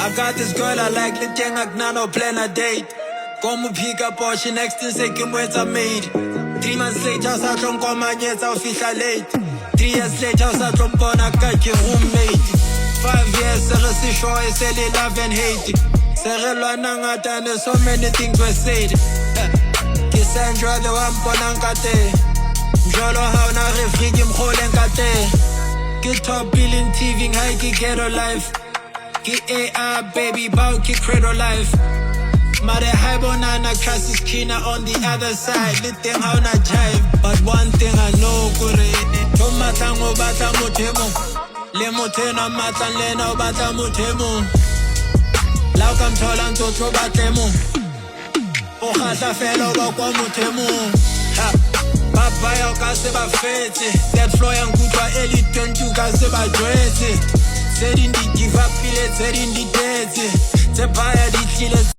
I got this girl I like, Liteng Nano plan a date. Come pick up Porsche next in second words I made. 3 months later, I don't come and yet I'll fish late. 3 years later, I don't want to catch your roommate. 5 years, I see show I sell it love and hate. Serelwanangatan, so many things were said. Kisandra, the one Ponankate. Jolo, how now refrig him holding Kate. Get top billing TV, high ghetto life. Get AR, baby, bow, get cradle life. Mare high banana trust is keener on the other side. Little how na jive. But one thing I know, kure. Tomatango bata mutemo. Le mutena matan lena bata mutemo. Lau kam tolan to batemo. Ohata felo bakwa mutemo. Ha. Papa yo kase ba fete. That flow yang kutwa eli 20 kase ba dresse. Said in the give up, said in the dead. Te baya di chile.